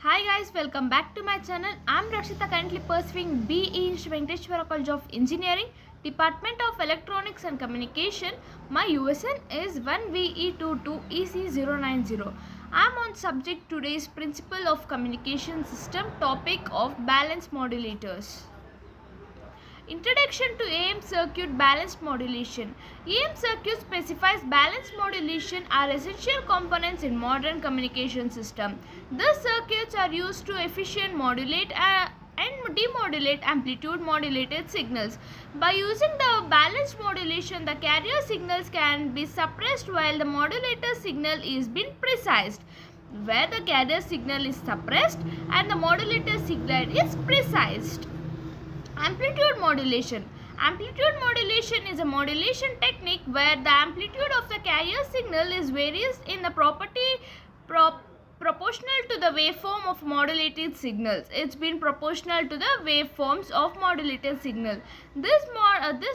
Hi guys, welcome back to my channel. I'm Rakshita, currently pursuing BE in Venkateshwara College of Engineering, Department of Electronics and Communication. My USN is 1VE22EC090. I'm on subject today's Principle of Communication System, topic of Balance Modulators. Introduction to AM circuit balanced modulation. AM circuit specifies balanced modulation are essential components in modern communication system. These circuits are used to efficiently modulate and demodulate amplitude modulated signals. By using the balanced modulation, the carrier signals can be suppressed while the modulator signal is being precised, where the carrier signal is suppressed and the modulator signal is precised. Amplitude modulation. Amplitude modulation is a modulation technique where the amplitude of the carrier signal is varies in the proportional to the waveform of modulated signals. It's been proportional to the waveforms of modulated signal. This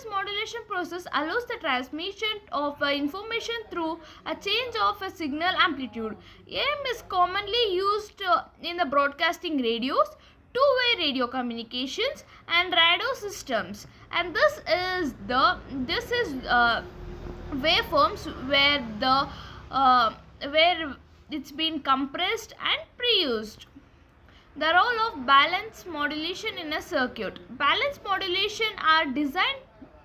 modulation process allows the transmission of information through a change of a signal amplitude. AM is commonly used in the broadcasting radios, two-way radio communications and radar systems, and this is waveforms where it's been compressed and pre-used. The role of balance modulation in a circuit. Balance modulation are designed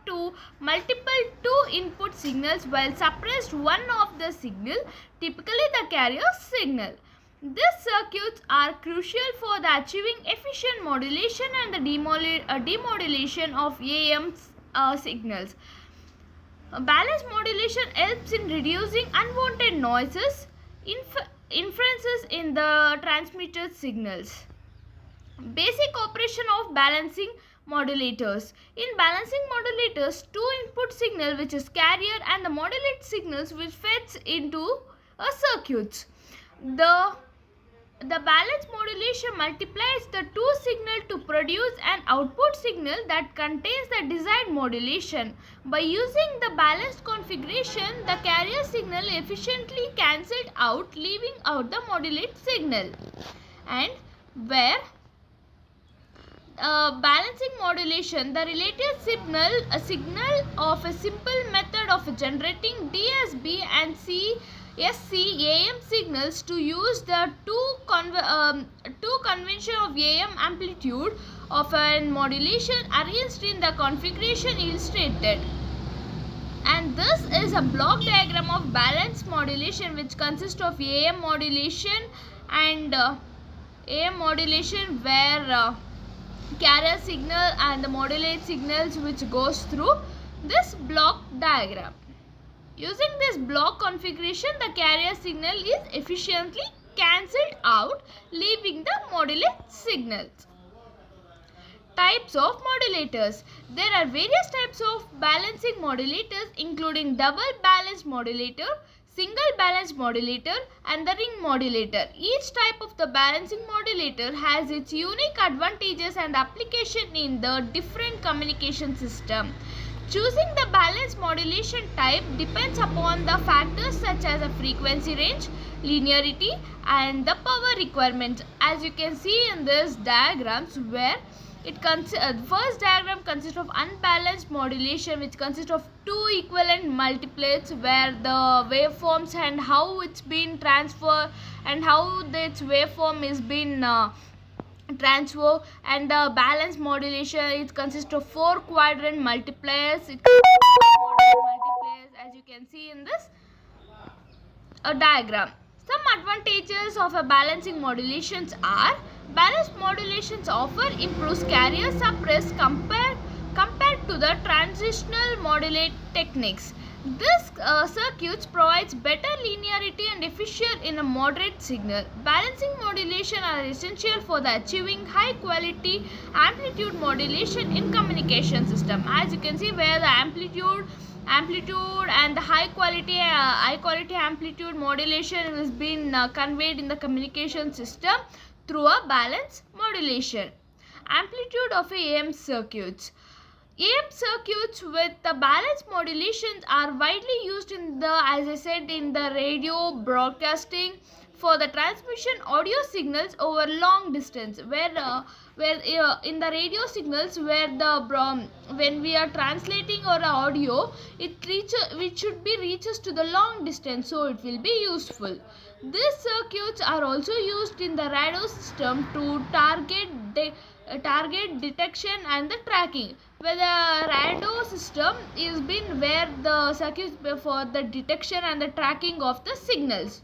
to multiple two input signals while suppressed one of the signal, typically the carrier signal. These circuits are crucial for the achieving efficient modulation and the demodulation of AM signals. Balanced modulation helps in reducing unwanted noises, inferences in the transmitted signals. Basic operation of balancing modulators. In balancing modulators, two input signal which is carrier and the modulate signals which feds into a circuits. The balance modulation multiplies the two signals to produce an output signal that contains the desired modulation. By using the balanced configuration, the carrier signal efficiently cancelled out, leaving out the modulate signal. And where balancing modulation, the related signal of a simple method of generating DSB and SCAM signals to use the two convention of AM amplitude of a modulation arranged in the configuration illustrated. And this is a block diagram of balanced modulation which consists of AM modulation and AM modulation where carrier signal and the modulate signals which goes through this block diagram. Using this block configuration, the carrier signal is efficiently cancelled out, leaving the modulate signals. Types of modulators. There are various types of balancing modulators including double balanced modulator, single balanced modulator and the ring modulator. Each type of the balancing modulator has its unique advantages and application in the different communication system. Choosing the balanced modulation type depends upon the factors such as the frequency range, linearity and the power requirements. As you can see in this diagrams where first diagram consists of unbalanced modulation which consists of two equivalent multiplets where the waveforms and how it's been transferred and how its waveform is been transfer, and the balanced modulation it consists of four quadrant multipliers. As you can see in this diagram. Some advantages of a balancing modulations are: balanced modulations offer improves carrier suppress compared to the transitional modulate techniques. This circuits provides better linearity and efficiency in a moderate signal. Balancing modulation are essential for the achieving high quality amplitude modulation in communication system. As you can see where the amplitude and the high quality amplitude modulation has been conveyed in the communication system through a balanced modulation. Amplitude of AM circuits. AM circuits with the balanced modulations are widely used in the, as I said, in the radio broadcasting, for the transmission audio signals over long distance, where in the radio signals, where when we are translating our audio, it should be reaches to the long distance, so it will be useful. These circuits are also used in the radar system to target detection and the tracking, where the radar system is been where the circuits for the detection and the tracking of the signals.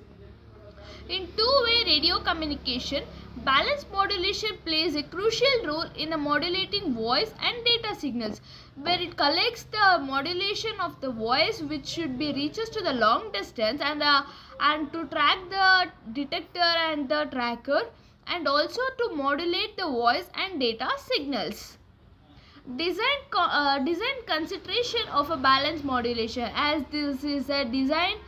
In two-way radio communication, balance modulation plays a crucial role in the modulating voice and data signals, where it collects the modulation of the voice, which should be reaches to the long distance, and to track the detector and the tracker, and also to modulate the voice and data signals. Design consideration of a balance modulation, as this is a design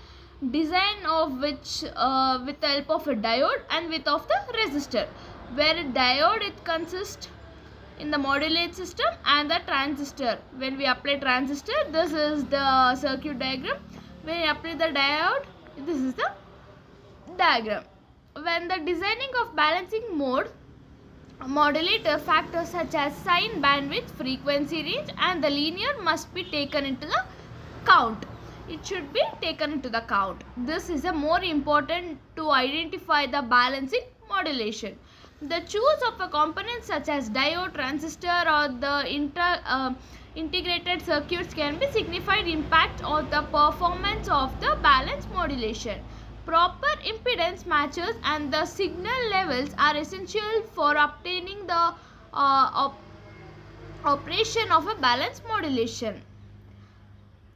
of which with the help of a diode and with of the resistor, where a diode it consists in the modulate system and the transistor. When we apply transistor, this is the circuit diagram. When we apply the diode, this is the diagram. When the designing of balancing mode, modulator factors such as sign, bandwidth, frequency range and the linear must be taken into the count. It should be taken into the count. This is a more important to identify the balancing modulation. The choice of a component such as diode, transistor or the integrated circuits can be significant impact on the performance of the balance modulation. Proper impedance matches and the signal levels are essential for obtaining the operation of a balance modulation.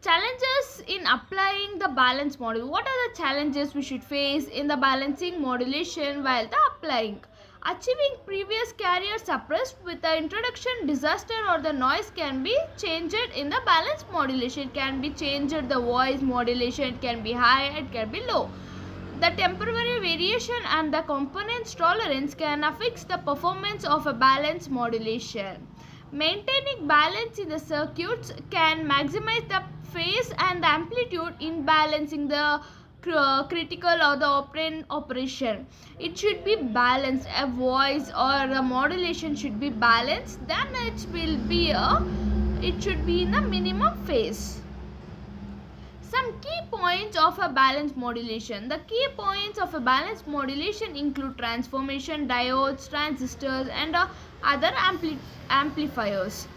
Challenges in applying the balance model. What are the challenges we should face in the balancing modulation while the applying? Achieving previous carrier suppressed with the introduction disaster or the noise can be changed in the balance modulation. It can be changed the voice modulation, it can be high, it can be low. The temporary variation and the components tolerance can affect the performance of a balance modulation. Maintaining balance in the circuits can maximize the phase and the amplitude in balancing the critical or the operand operation. It should be balanced. A voice or a modulation should be balanced. Then it should be in the minimum phase. Some key points of a balance modulation. The key points of a balance modulation include transformation, diodes, transistors and other amplifiers.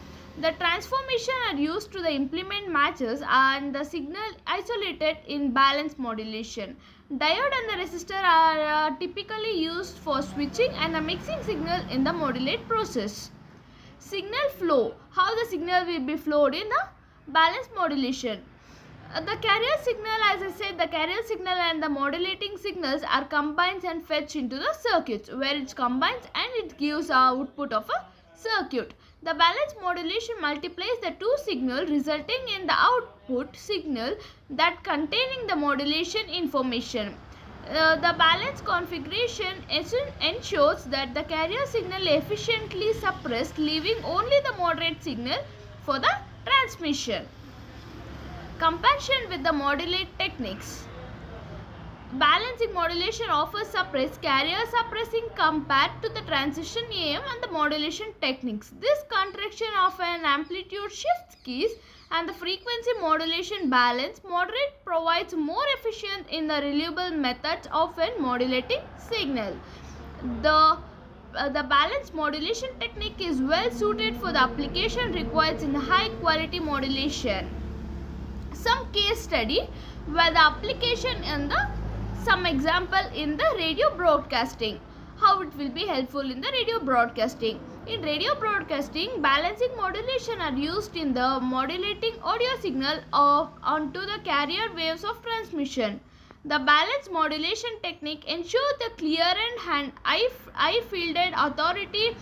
The transformation are used to the implement matches and the signal isolated in balance modulation. Diode and the resistor are typically used for switching and the mixing signal in the modulate process. Signal flow. How the signal will be flowed in the balance modulation. The carrier signal, as I said, the carrier signal and the modulating signals are combined and fetched into the circuits, where it combines and it gives output of a circuit. The balance modulation multiplies the two signals, resulting in the output signal that containing the modulation information. The balance configuration ensures that the carrier signal efficiently suppressed, leaving only the moderate signal for the transmission. Comparison with the modulate techniques. Balancing modulation offers suppressed carrier suppressing compared to the transition AM and the modulation techniques. This contraction of an amplitude shift keys and the frequency modulation balance moderate provides more efficient in the reliable methods of a modulating signal. The balance modulation technique is well suited for the application required in the high quality modulation. Some case study where the application in the some example in the radio broadcasting. How it will be helpful in the radio broadcasting. In radio broadcasting, balancing modulation are used in the modulating audio signal onto the carrier waves of transmission. The balance modulation technique ensures the clear and eye-fielded authority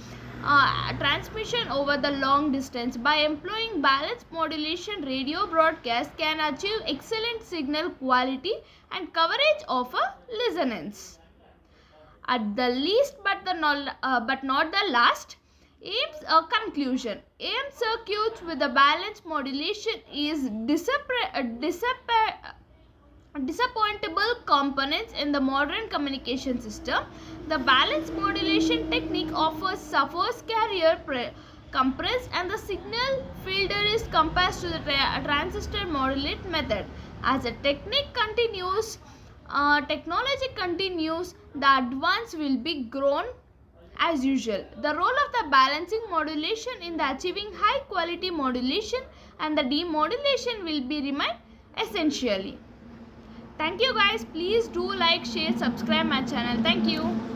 transmission over the long distance. By employing balance modulation, radio broadcast can achieve excellent signal quality and coverage of a listeners. At the least but not the last, AIM's conclusion. AM circuits with the balance modulation is disappointable components in the modern communication system. The balance modulation technique suffers carrier compressed and the signal filter is compared to the transistor modulate method. As the technology continues, the advance will be grown as usual. The role of the balancing modulation in the achieving high quality modulation and the demodulation will be remain essentially. Thank you guys. Please do like, share, subscribe my channel. Thank you.